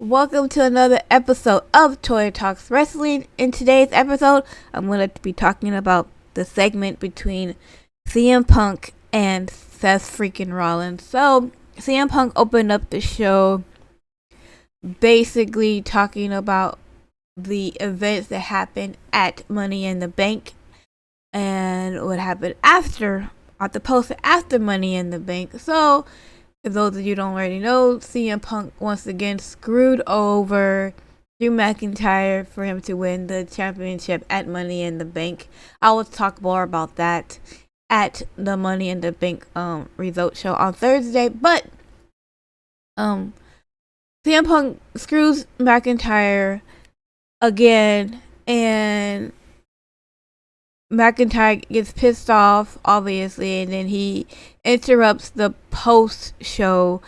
Welcome to another episode of Toy Talks Wrestling. In today's episode, I'm going to be talking about the segment between CM Punk and Seth Freakin Rollins. So, CM Punk opened up the show basically talking about the events that happened at Money in the Bank and what happened after, at the post after Money in the Bank. So, for those of you who don't already know, CM Punk once again screwed over Drew McIntyre for him to win the championship at Money in the Bank. I will talk more about that at the Money in the Bank result show on Thursday. But CM Punk screws McIntyre again, and McIntyre gets pissed off, obviously, and then he interrupts the post-show.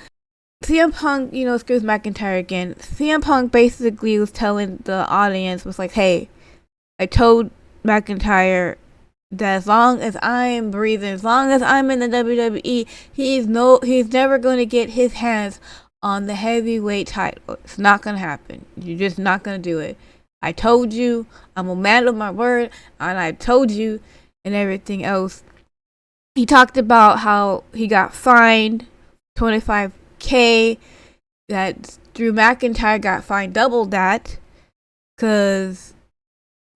CM Punk, screws McIntyre again. CM Punk basically was telling the audience, was like, hey, I told McIntyre that as long as I am breathing, as long as I'm in the WWE, he's never going to get his hands on the heavyweight title. It's not going to happen. You're just not going to do it. I told you, I'm a man of my word, and I told you, and everything else. He talked about how he got fined $25,000, that Drew McIntyre got fined double that, because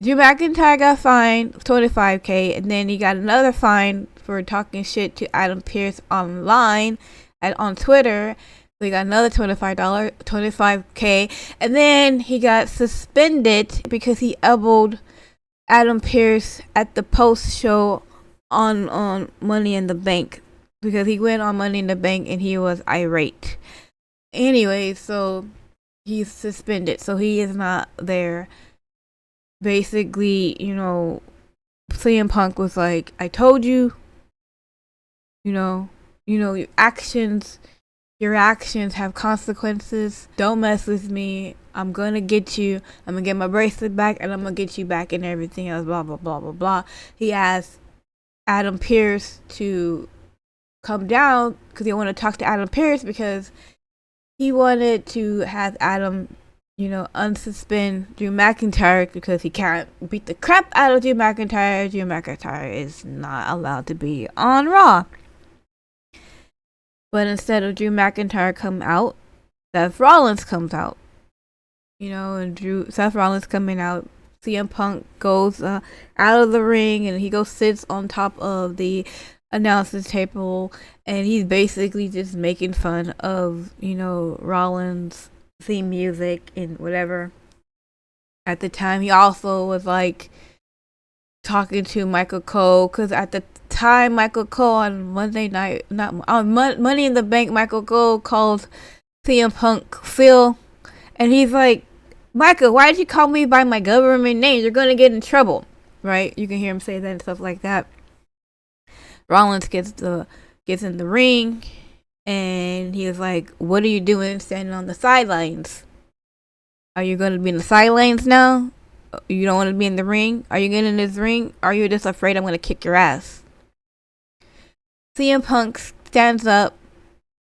Drew McIntyre got fined $25,000, and then he got another fine for talking shit to Adam Pearce online on Twitter. So he got another $25,000, and then he got suspended because he elbowed Adam Pearce at the post show on Money in the Bank, because he went on Money in the Bank and he was irate. Anyway, so he's suspended, so he is not there. Basically, CM Punk was like, I told you, your actions have consequences. Don't mess with me. I'm gonna get you. I'm gonna get my bracelet back, and I'm gonna get you back, and everything else. Blah blah blah blah blah. He asked Adam Pearce to come down because he wanted to talk to Adam Pearce, because he wanted to have Adam, unsuspend Drew McIntyre, because he can't beat the crap out of Drew McIntyre. Drew McIntyre is not allowed to be on Raw. But instead of Drew McIntyre come out, Seth Rollins comes out. And Seth Rollins coming out. CM Punk goes out of the ring, and he sits on top of the announcer's table, and he's basically just making fun of, Rollins' theme music and whatever. At the time, he also was like talking to Michael Cole, because at the time, Michael Cole on Monday night, not on Money in the Bank, Michael Cole called CM Punk Phil, and he's like, Michael, why did you call me by my government name? You're gonna get in trouble, right? You can hear him say that and stuff like that. Rollins gets in the ring, and he was like, what are you doing standing on the sidelines? Are you gonna be in the sidelines now? You don't want to be in the ring? Are you getting in this ring? Are you just afraid I'm gonna kick your ass? CM Punk stands up,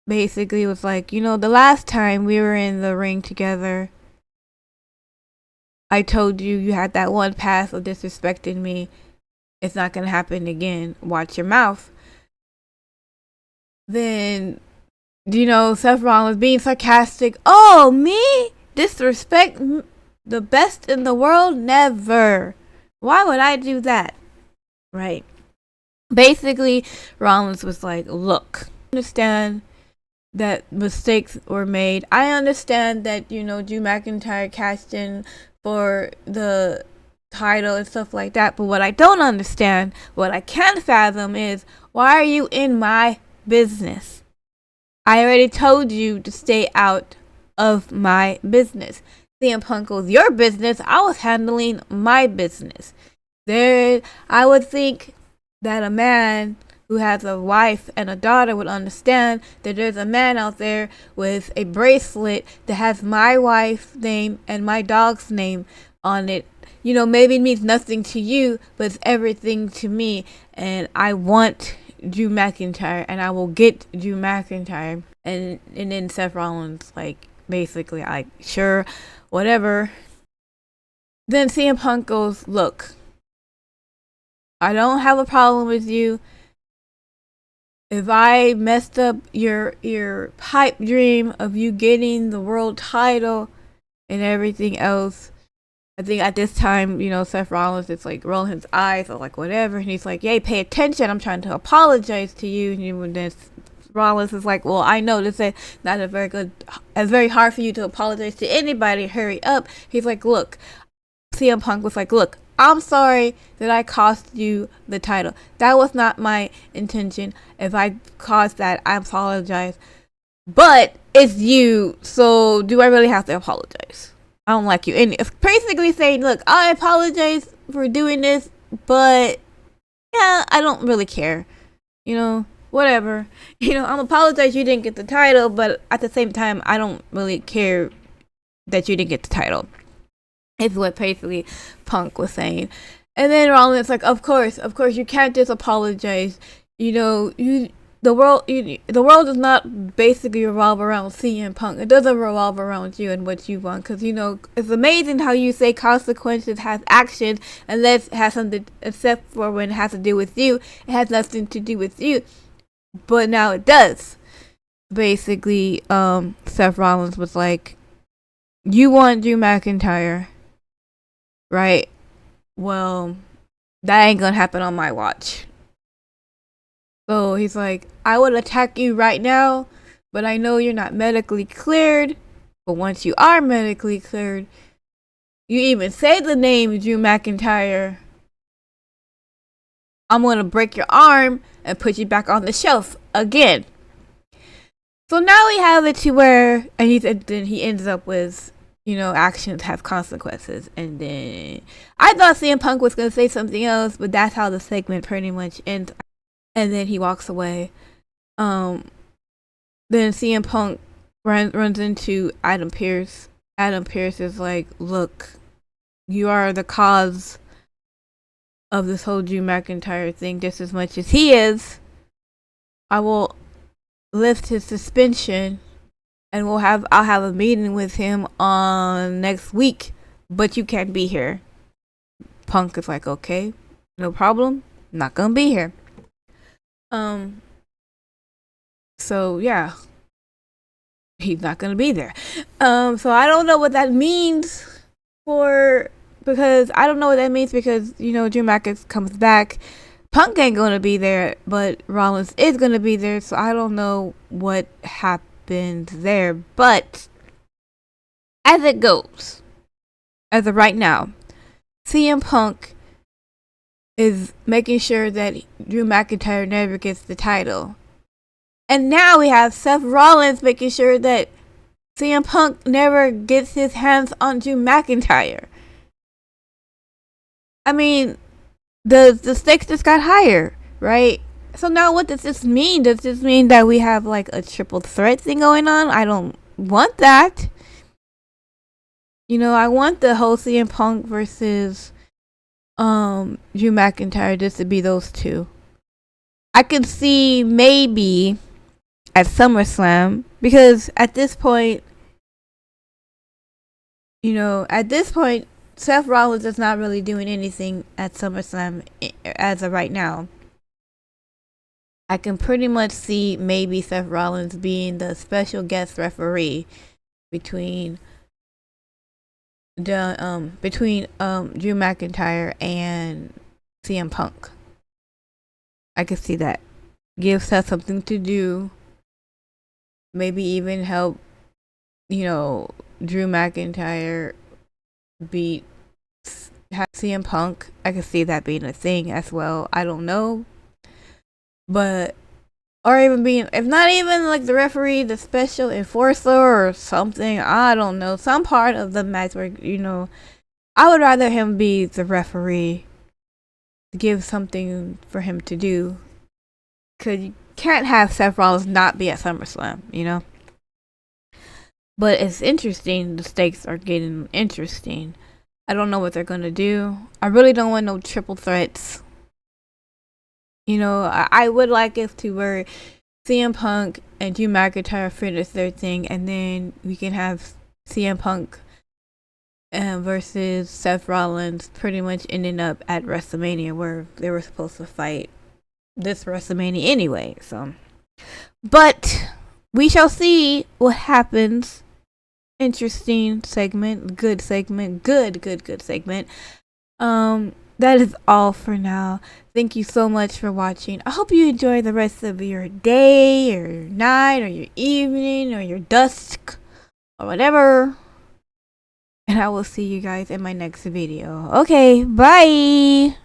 basically was like, the last time we were in the ring together, I told you had that one pass of disrespecting me. It's not going to happen again. Watch your mouth. Then, Seth Rollins being sarcastic. Oh, me? Disrespect the best in the world? Never. Why would I do that? Right. Basically, Rollins was like, look, I understand that mistakes were made. I understand that, Drew McIntyre cashed in for the title and stuff like that. But what I don't understand, what I can't fathom is, why are you in my business? I already told you to stay out of my business. CM Punk was your business. I was handling my business. I would think that a man who has a wife and a daughter would understand that there's a man out there with a bracelet that has my wife's name and my dog's name on it. Maybe it means nothing to you, but it's everything to me. And I want Drew McIntyre, and I will get Drew McIntyre. And then Seth Rollins, like, basically like, sure, whatever. Then CM Punk goes, look, I don't have a problem with you. If I messed up your pipe dream of you getting the world title and everything else, I think at this time, Seth Rollins is like rolling his eyes or like whatever, and he's like, "Yay, pay attention! I'm trying to apologize to you." And then Rollins is like, "Well, I know this is not a very good. It's very hard for you to apologize to anybody. Hurry up." He's like, "Look," CM Punk was like, "Look, I'm sorry that I cost you the title. That was not my intention. If I caused that, I apologize. But it's you, so do I really have to apologize? I don't like you." And it's basically saying, look, I apologize for doing this, but yeah, I don't really care. Whatever. I'm apologize you didn't get the title, but at the same time, I don't really care that you didn't get the title. Is what basically Punk was saying. And then Rollins like, of course, you can't just apologize. The world does not basically revolve around CM Punk. It doesn't revolve around you and what you want. Because, it's amazing how you say consequences has actions unless it has something, except for when it has to do with you. It has nothing to do with you. But now it does. Basically, Seth Rollins was like, you want Drew McIntyre, right? Well, that ain't gonna happen on my watch. So he's like, I would attack you right now, but I know you're not medically cleared. But once you are medically cleared, you even say the name Drew McIntyre, I'm going to break your arm and put you back on the shelf again. So now we have it to where, and then he ends up with, actions have consequences. And then I thought CM Punk was going to say something else, but that's how the segment pretty much ends. And then he walks away. Then CM Punk runs into Adam Pearce. Adam Pearce is like, look, you are the cause of this whole Drew McIntyre thing just as much as he is. I will lift his suspension and I'll have a meeting with him on next week, but you can't be here. Punk is like, okay, no problem. I'm not gonna be here. So yeah, he's not gonna be there. So I don't know what that means because Drew McIntyre comes back. Punk ain't gonna be there, but Rollins is gonna be there. So I don't know what happened there. But as it goes, as of right now, CM Punk is making sure that Drew McIntyre never gets the title. And now we have Seth Rollins making sure that CM Punk never gets his hands on Drew McIntyre. I mean, the stakes just got higher, right? So now what does this mean? Does this mean that we have like a triple threat thing going on? I don't want that. I want the whole CM Punk versus Drew McIntyre just to be those two. I could see maybe at SummerSlam, because at this point, Seth Rollins is not really doing anything at SummerSlam as of right now. I can pretty much see maybe Seth Rollins being the special guest referee between Drew McIntyre and CM Punk. I could see that. Give Seth something to do. Maybe even help, Drew McIntyre beat CM Punk. I could see that being a thing as well. I don't know. But, or even being, if not even like the referee, the special enforcer or something. I don't know. Some part of the match where, I would rather him be the referee. To give something for him to do. Because you can't have Seth Rollins not be at SummerSlam, But it's interesting. The stakes are getting interesting. I don't know what they're going to do. I really don't want no triple threats. I would like it to where CM Punk and Drew McIntyre finish their thing, and then we can have CM Punk versus Seth Rollins pretty much ending up at WrestleMania, where they were supposed to fight this WrestleMania anyway. So, but we shall see what happens. Interesting segment, good segment, good segment. That is all for now. Thank you so much for watching. I hope you enjoy the rest of your day or your night or your evening or your dusk or whatever. And I will see you guys in my next video. Okay, bye!